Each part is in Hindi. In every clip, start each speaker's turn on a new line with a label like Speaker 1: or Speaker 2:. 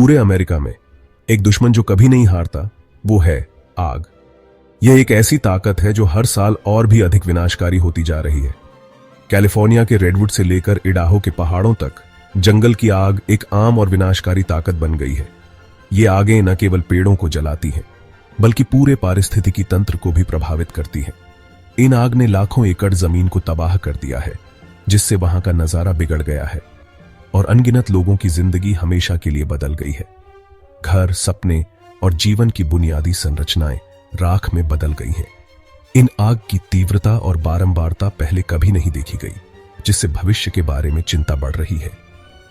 Speaker 1: पूरे अमेरिका में एक दुश्मन जो कभी नहीं हारता, वो है आग। यह एक ऐसी ताकत है जो हर साल और भी अधिक विनाशकारी होती जा रही है। कैलिफोर्निया के रेडवुड से लेकर इडाहो के पहाड़ों तक जंगल की आग एक आम और विनाशकारी ताकत बन गई है। ये आगें न केवल पेड़ों को जलाती हैं, बल्कि पूरे पारिस्थितिकी तंत्र को भी प्रभावित करती हैं। इन आग ने लाखों एकड़ जमीन को तबाह कर दिया है, जिससे वहां का नजारा बिगड़ गया है और अनगिनत लोगों की जिंदगी हमेशा के लिए बदल गई है। घर, सपने और जीवन की बुनियादी संरचनाएं राख में बदल गई हैं। इन आग की तीव्रता और बारंबारता पहले कभी नहीं देखी गई, जिससे भविष्य के बारे में चिंता बढ़ रही है।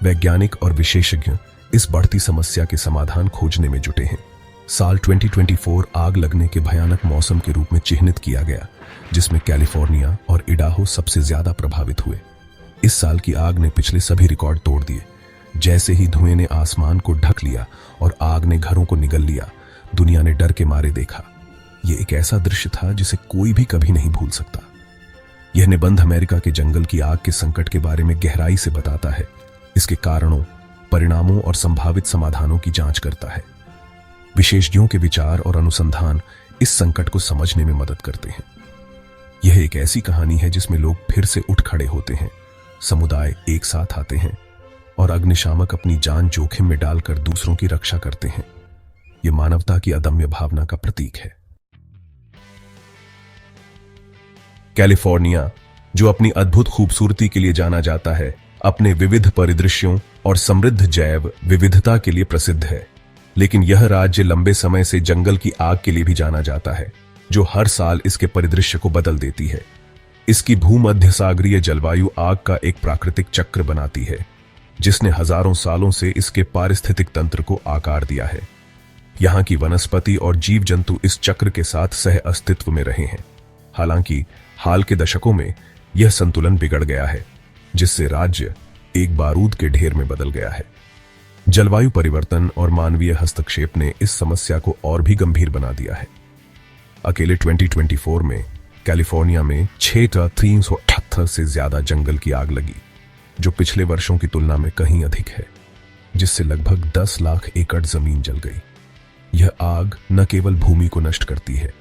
Speaker 1: वैज्ञानिक और विशेषज्ञ इस बढ़ती समस्या के समाधान खोजने में जुटे हैं। साल 2024 आग लगने के भयानक मौसम के रूप में चिन्हित किया गया, जिसमें कैलिफोर्निया और इडाहो सबसे ज्यादा प्रभावित हुए। इस साल की आग ने पिछले सभी रिकॉर्ड तोड़ दिए। जैसे ही धुएं ने आसमान को ढक लिया और आग ने घरों को निगल लिया, दुनिया ने डर के मारे देखा। यह एक ऐसा दृश्य था जिसे कोई भी कभी नहीं भूल सकता। यह निबंध अमेरिका के जंगल की आग के संकट के बारे में गहराई से बताता है, इसके कारणों, परिणामों और संभावित समाधानों की जांच करता है। विशेषज्ञों के विचार और अनुसंधान इस संकट को समझने में मदद करते हैं। यह एक ऐसी कहानी है जिसमें लोग फिर से उठ खड़े होते हैं, समुदाय एक साथ आते हैं और अग्निशामक अपनी जान जोखिम में डालकर दूसरों की रक्षा करते हैं। यह मानवता की अदम्य भावना का प्रतीक है। कैलिफोर्निया, जो अपनी अद्भुत खूबसूरती के लिए जाना जाता है, अपने विविध परिदृश्यों और समृद्ध जैव विविधता के लिए प्रसिद्ध है। लेकिन यह राज्य लंबे समय से जंगल की आग के लिए भी जाना जाता है, जो हर साल इसके परिदृश्य को बदल देती है। इसकी भूमध्य सागरीय जलवायु आग का एक प्राकृतिक चक्र बनाती है, जिसने हजारों सालों से इसके पारिस्थितिक तंत्र को आकार दिया है। यहाँ की वनस्पति और जीव जंतु इस चक्र के साथ सह अस्तित्व में रहे हैं। हालांकि हाल के दशकों में यह संतुलन बिगड़ गया है, जिससे राज्य एक बारूद के ढेर में बदल गया है। जलवायु परिवर्तन और मानवीय हस्तक्षेप ने इस समस्या को और भी गंभीर बना दिया है। अकेले 2024 में कैलिफोर्निया में 6378 से ज्यादा जंगल की आग लगी, जो पिछले वर्षों की तुलना में कहीं अधिक है, जिससे लगभग 10 लाख एकड़ जमीन जल गई। यह आग न केवल भूमि को नष्ट करती है,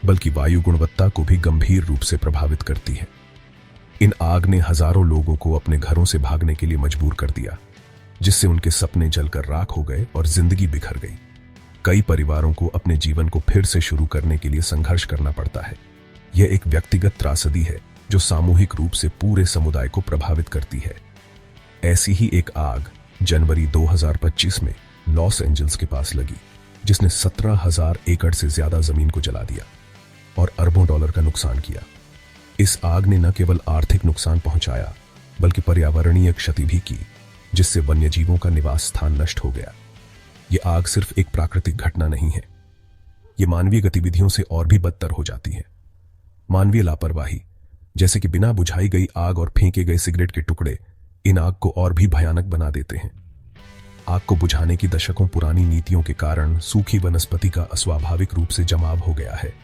Speaker 1: बल्कि वायु गुणवत्ता को भी गंभीर रूप से प्रभावित करती है। इन आग ने हजारों लोगों को अपने घरों से भागने के लिए मजबूर कर दिया, जिससे उनके सपने जलकर राख हो गए और जिंदगी बिखर गई। कई परिवारों को अपने जीवन को फिर से शुरू करने के लिए संघर्ष करना पड़ता है। यह एक व्यक्तिगत त्रासदी है जो सामूहिक रूप से पूरे समुदाय को प्रभावित करती है। ऐसी ही एक आग जनवरी 2025 में लॉस एंजल्स के पास लगी, जिसने 17,000 एकड़ से ज्यादा जमीन को जला दिया और अरबों डॉलर का नुकसान किया। इस आग ने न केवल आर्थिक नुकसान पहुंचाया, बल्कि पर्यावरणीय क्षति भी की, जिससे वन्यजीवों का निवास स्थान नष्ट हो गया। यह आग सिर्फ एक प्राकृतिक घटना नहीं है, यह मानवीय गतिविधियों से और भी बदतर हो जाती है। मानवीय लापरवाही, जैसे कि बिना बुझाई गई आग और फेंके गए सिगरेट के टुकड़े, इन आग को और भी भयानक बना देते हैं। आग को बुझाने की दशकों पुरानी नीतियों के कारण सूखी वनस्पति का अस्वाभाविक रूप से जमाव हो गया है,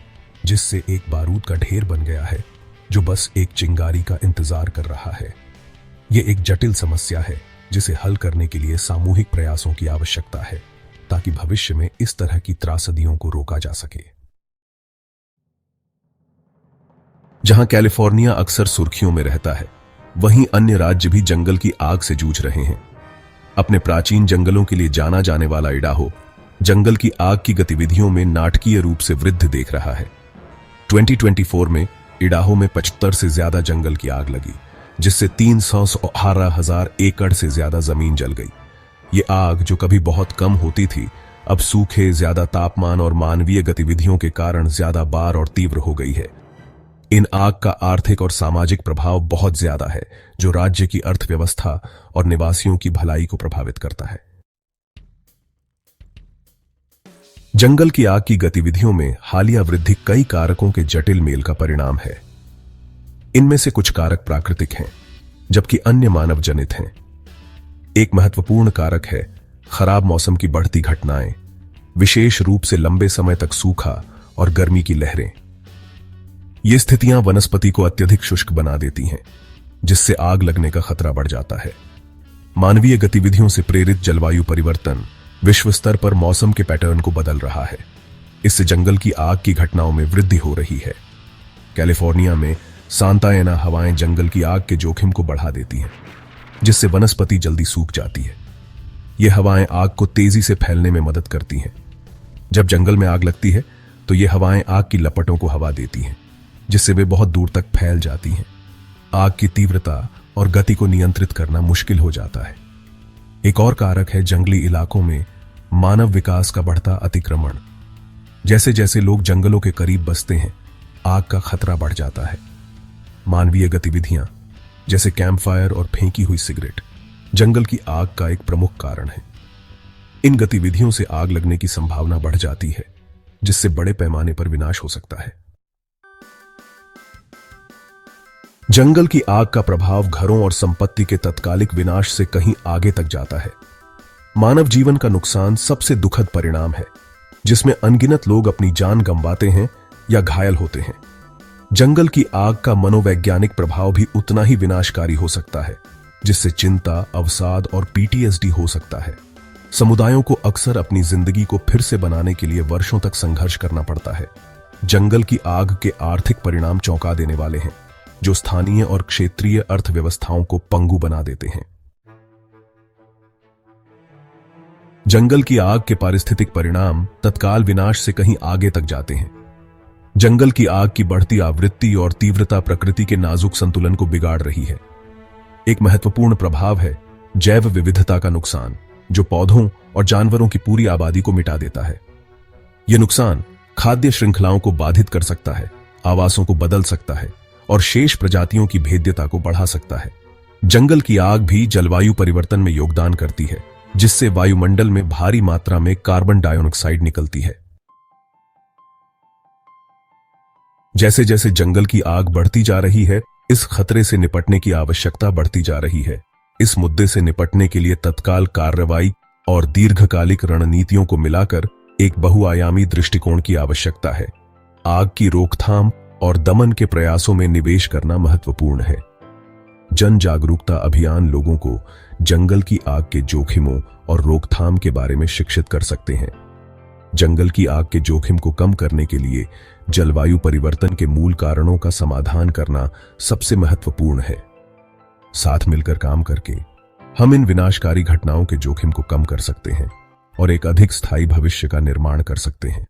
Speaker 1: जिससे एक बारूद का ढेर बन गया है जो बस एक चिंगारी का इंतजार कर रहा है। यह एक जटिल समस्या है जिसे हल करने के लिए सामूहिक प्रयासों की आवश्यकता है, ताकि भविष्य में इस तरह की त्रासदियों को रोका जा सके। जहां कैलिफोर्निया अक्सर सुर्खियों में रहता है, वहीं अन्य राज्य भी जंगल की आग से जूझ रहे हैं। अपने प्राचीन जंगलों के लिए जाना जाने वाला इडाहो जंगल की आग की गतिविधियों में नाटकीय रूप से वृद्धि देख रहा है। 2024 में इडाहो में 75 से ज्यादा जंगल की आग लगी, जिससे 318,000 एकड़ से ज्यादा जमीन जल गई। ये आग, जो कभी बहुत कम होती थी, अब सूखे, ज्यादा तापमान और मानवीय गतिविधियों के कारण ज्यादा बार और तीव्र हो गई है। इन आग का आर्थिक और सामाजिक प्रभाव बहुत ज्यादा है, जो राज्य की अर्थव्यवस्था और निवासियों की भलाई को प्रभावित करता है। जंगल की आग की गतिविधियों में हालिया वृद्धि कई कारकों के जटिल मेल का परिणाम है। इनमें से कुछ कारक प्राकृतिक हैं, जबकि अन्य मानव जनित हैं। एक महत्वपूर्ण कारक है खराब मौसम की बढ़ती घटनाएं, विशेष रूप से लंबे समय तक सूखा और गर्मी की लहरें। ये स्थितियां वनस्पति को अत्यधिक शुष्क बना देती हैं, जिससे आग लगने का खतरा बढ़ जाता है। मानवीय गतिविधियों से प्रेरित जलवायु परिवर्तन, विश्व स्तर पर मौसम के पैटर्न को बदल रहा है। इससे जंगल की आग की घटनाओं में वृद्धि हो रही है। कैलिफोर्निया में सांता एना हवाएं जंगल की आग के जोखिम को बढ़ा देती हैं, जिससे वनस्पति जल्दी सूख जाती है। ये हवाएं आग को तेजी से फैलने में मदद करती हैं। जब जंगल में आग लगती है तो ये हवाएं आग की लपटों को हवा देती हैं, जिससे वे बहुत दूर तक फैल जाती हैं। आग की तीव्रता और गति को नियंत्रित करना मुश्किल हो जाता है। एक और कारक है जंगली इलाकों में मानव विकास का बढ़ता अतिक्रमण। जैसे जैसे लोग जंगलों के करीब बसते हैं, आग का खतरा बढ़ जाता है। मानवीय गतिविधियां जैसे कैंप फायर और फेंकी हुई सिगरेट जंगल की आग का एक प्रमुख कारण है। इन गतिविधियों से आग लगने की संभावना बढ़ जाती है, जिससे बड़े पैमाने पर विनाश हो सकता है। जंगल की आग का प्रभाव घरों और संपत्ति के तत्कालिक विनाश से कहीं आगे तक जाता है। मानव जीवन का नुकसान सबसे दुखद परिणाम है, जिसमें अनगिनत लोग अपनी जान गंवाते हैं या घायल होते हैं। जंगल की आग का मनोवैज्ञानिक प्रभाव भी उतना ही विनाशकारी हो सकता है, जिससे चिंता, अवसाद और पीटीएसडी हो सकता है। समुदायों को अक्सर अपनी जिंदगी को फिर से बनाने के लिए वर्षों तक संघर्ष करना पड़ता है। जंगल की आग के आर्थिक परिणाम चौंका देने वाले हैं, जो स्थानीय और क्षेत्रीय अर्थव्यवस्थाओं को पंगु बना देते हैं। जंगल की आग के पारिस्थितिक परिणाम तत्काल विनाश से कहीं आगे तक जाते हैं। जंगल की आग की बढ़ती आवृत्ति और तीव्रता प्रकृति के नाजुक संतुलन को बिगाड़ रही है। एक महत्वपूर्ण प्रभाव है जैव विविधता का नुकसान, जो पौधों और जानवरों की पूरी आबादी को मिटा देता है। यह नुकसान खाद्य श्रृंखलाओं को बाधित कर सकता है, आवासों को बदल सकता है और शेष प्रजातियों की भेद्यता को बढ़ा सकता है। जंगल की आग भी जलवायु परिवर्तन में योगदान करती है, जिससे वायुमंडल में भारी मात्रा में कार्बन डाइऑक्साइड निकलती है। जैसे जैसे जंगल की आग बढ़ती जा रही है, इस खतरे से निपटने की आवश्यकता बढ़ती जा रही है। इस मुद्दे से निपटने के लिए तत्काल कार्रवाई और दीर्घकालिक रणनीतियों को मिलाकर एक बहुआयामी दृष्टिकोण की आवश्यकता है। आग की रोकथाम और दमन के प्रयासों में निवेश करना महत्वपूर्ण है। जन जागरूकता अभियान लोगों को जंगल की आग के जोखिमों और रोकथाम के बारे में शिक्षित कर सकते हैं। जंगल की आग के जोखिम को कम करने के लिए जलवायु परिवर्तन के मूल कारणों का समाधान करना सबसे महत्वपूर्ण है। साथ मिलकर काम करके हम इन विनाशकारी घटनाओं के जोखिम को कम कर सकते हैं और एक अधिक स्थायी भविष्य का निर्माण कर सकते हैं।